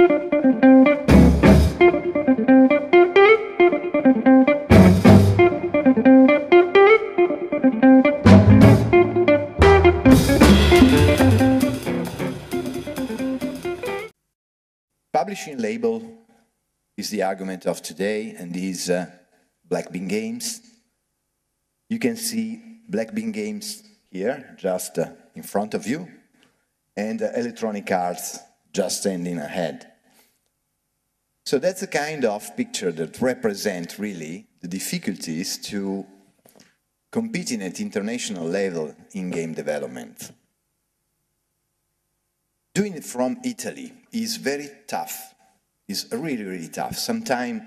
Publishing label is the argument of today, and these Black Bean Games. You can see Black Bean Games here, just in front of you, and Electronic Arts just standing ahead. So that's a kind of picture that represents really the difficulties to competing at international level in game development. Doing it from Italy is very tough, is really, really tough. Sometimes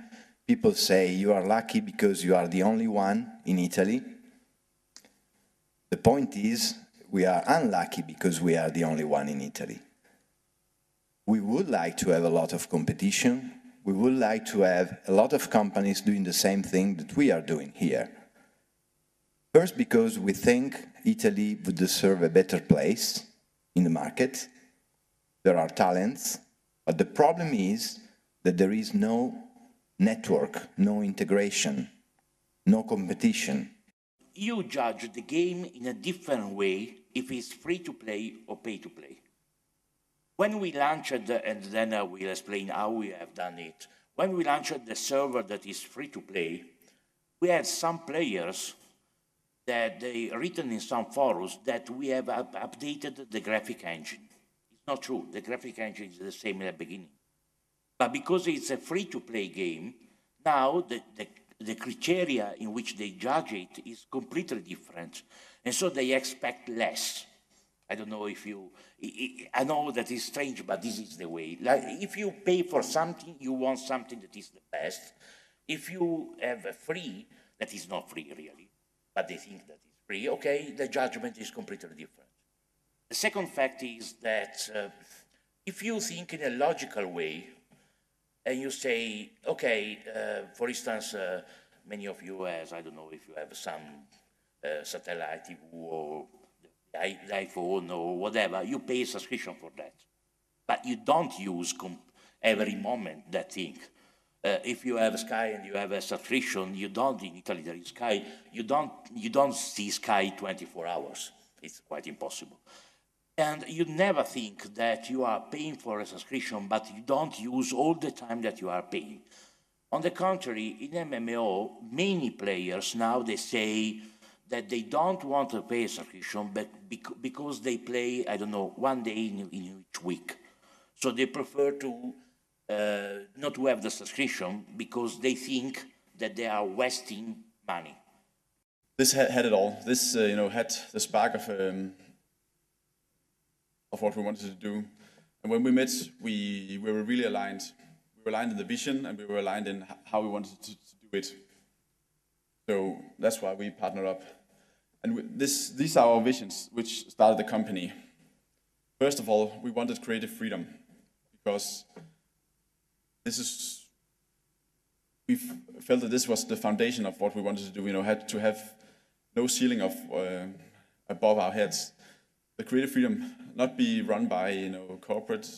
people say you are lucky because you are the only one in Italy. The point is we are unlucky because we are the only one in Italy. We would like to have a lot of competition. We would like to have a lot of companies doing the same thing that we are doing here. First, because we think Italy would deserve a better place in the market. There are talents, but the problem is that there is no network, no integration, no competition. You judge the game in a different way if it's free to play or pay to play. When we launched, and then I will explain how we have done it, when we launched the server that is free to play, we had some players that they written in some forums that we have updated the graphic engine. Not true, the graphic engine is the same at the beginning. But because it's a free-to-play game, now the criteria in which they judge it is completely different. And so they expect less. I don't know if you... I know that is strange, but this is the way. Like, if you pay for something, you want something that is the best. If you have a free, that is not free really, but they think that it's free, okay, the judgment is completely different. The second fact is that if you think in a logical way, and you say, okay, for instance, many of you has, I don't know if you have some satellite TV or the iPhone or whatever, you pay a subscription for that. But you don't use every moment that thing. If you have Sky and you have a subscription, you don't, in Italy there is Sky, you don't see Sky 24 hours. It's quite impossible. And you never think that you are paying for a subscription, but you don't use all the time that you are paying. On the contrary, in MMO, many players now, they say that they don't want to pay a subscription but because they play, I don't know, one day in each week. So they prefer to not to have the subscription because they think that they are wasting money. This had it all. This had the spark of what we wanted to do. And when we met, we were really aligned. We were aligned in the vision, and we were aligned in how we wanted to do it. So that's why we partnered up. And these are our visions, which started the company. First of all, we wanted creative freedom, because we felt that this was the foundation of what we wanted to do. Had to have no ceiling of above our heads. The creative freedom not be run by corporate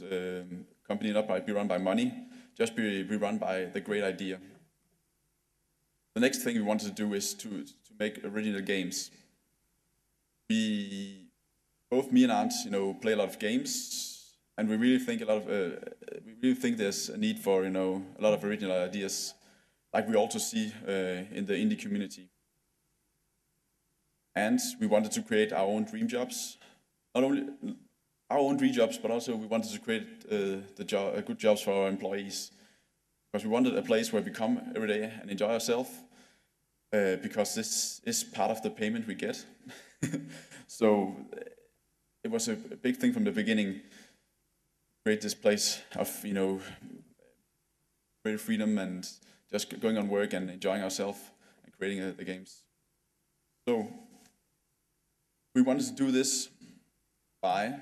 company, not be run by money, just be run by the great idea. The next thing we wanted to do is to make original games. Both me and Arndt, play a lot of games, and we really think there's a need for a lot of original ideas, like we also see in the indie community. And we wanted to create our own dream jobs. Not only our own dream jobs, but also we wanted to create good jobs for our employees. Because we wanted a place where we come every day and enjoy ourselves, because this is part of the payment we get. So it was a big thing from the beginning, create this place of great freedom and just going on work and enjoying ourselves and creating the games. So we wanted to do this by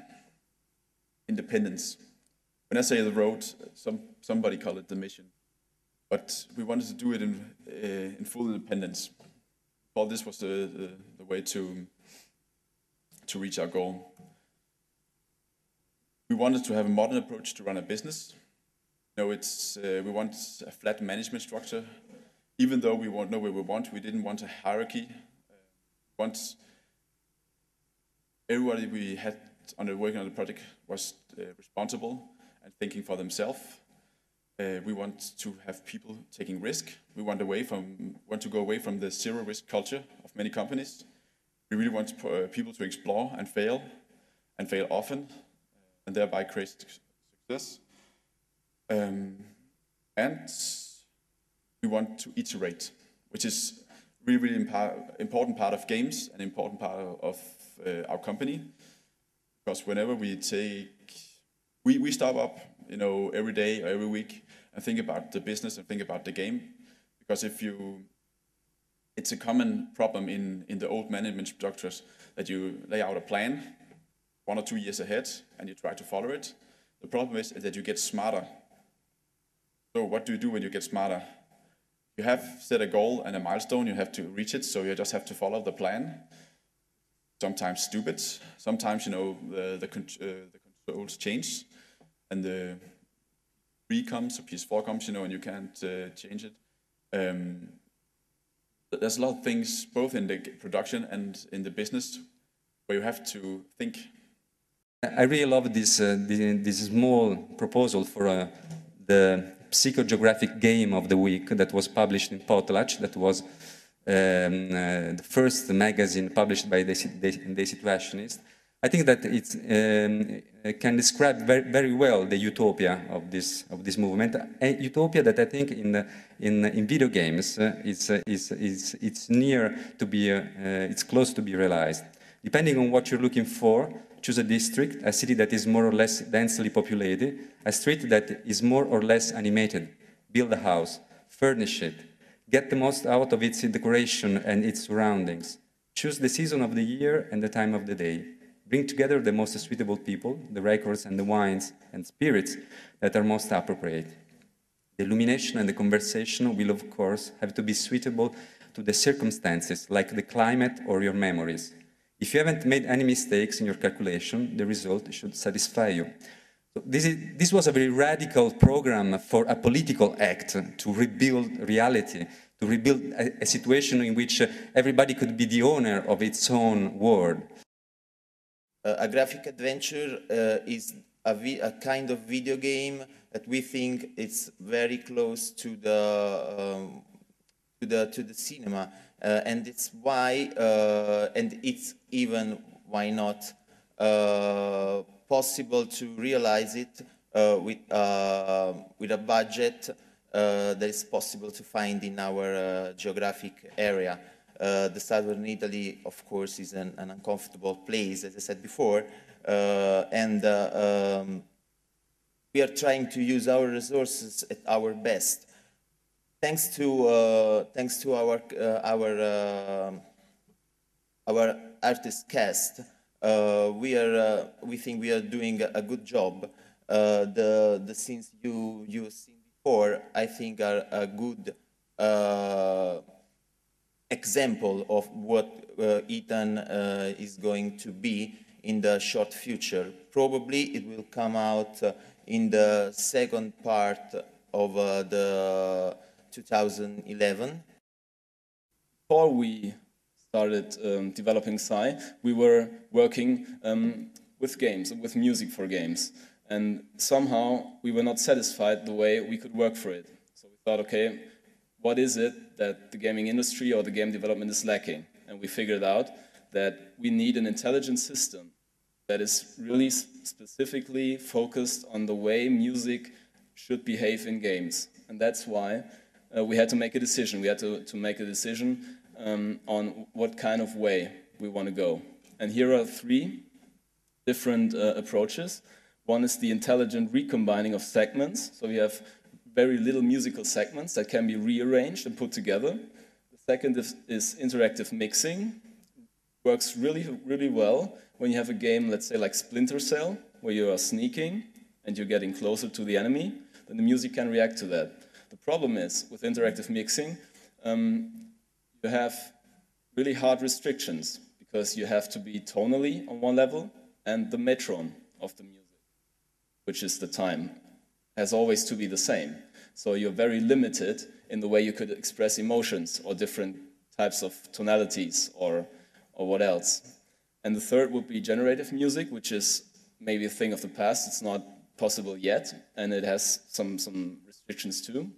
independence. When I say the road, somebody call it the mission. But we wanted to do it in full independence. Well, this was the way to reach our goal. We wanted to have a modern approach to run a business. No, we want a flat management structure. Even though we know where we want, we didn't want a hierarchy. Once everybody we had working on the project was responsible and thinking for themselves. We want to have people taking risk. We want to go away from the zero risk culture of many companies. We really want people to explore and fail often, and thereby create success. And we want to iterate, which is really important part of games, an important part of our company. Because whenever we stop up, every day or every week and think about the business and think about the game. Because it's a common problem in the old management structures that you lay out a plan 1 or 2 years ahead and you try to follow it. The problem is that you get smarter. So what do you do when you get smarter? You have set a goal and a milestone, you have to reach it, so you just have to follow the plan. Sometimes stupid, sometimes the controls change and the P3 comes or PS4 comes, and you can't change it. There's a lot of things both in the production and in the business where you have to think. I really love this small proposal for the psychogeographic game of the week that was published in Potlatch. That was the first magazine published by the Situationist. I think that it can describe very well the utopia of this movement. A utopia that I think in video games it's near to be it's close to be realized. Depending on what you're looking for, choose a district, a city that is more or less densely populated, a street that is more or less animated. Build a house, furnish it, get the most out of its decoration and its surroundings. Choose the season of the year and the time of the day. Bring together the most suitable people, the records and the wines and spirits that are most appropriate. The illumination and the conversation will, of course, have to be suitable to the circumstances, like the climate or your memories. If you haven't made any mistakes in your calculation, the result should satisfy you. So this was a very radical program for a political act to rebuild reality, to rebuild a situation in which everybody could be the owner of its own world. A graphic adventure is a kind of video game that we think it's very close to the cinema, and it's why, and it's even why not possible to realize it with a budget that is possible to find in our geographic area. The southern Italy, of course, is an uncomfortable place, as I said before, and we are trying to use our resources at our best. Thanks to our artist cast, we think we are doing a good job. The scenes you've seen before, I think, are a good example of what Ethan is going to be in the short future. Probably it will come out in the second part of the 2011. Before we started developing Psy, we were working with games, with music for games. And somehow we were not satisfied the way we could work for it. So we thought, okay, what is it that the gaming industry or the game development is lacking? And we figured out that we need an intelligent system that is really specifically focused on the way music should behave in games. And that's why we had to make a decision. We had to make a decision on what kind of way we want to go. And here are 3 different approaches. One is the intelligent recombining of segments. So we have very little musical segments that can be rearranged and put together. The second is interactive mixing. Works really well when you have a game, let's say like Splinter Cell, where you are sneaking and you're getting closer to the enemy, then the music can react to that. The problem is, with interactive mixing, you have really hard restrictions because you have to be tonally on one level and the metron of the music, which is the time, has always to be the same. So you're very limited in the way you could express emotions or different types of tonalities or what else. And the third would be generative music, which is maybe a thing of the past. It's not possible yet, and it has some restrictions too.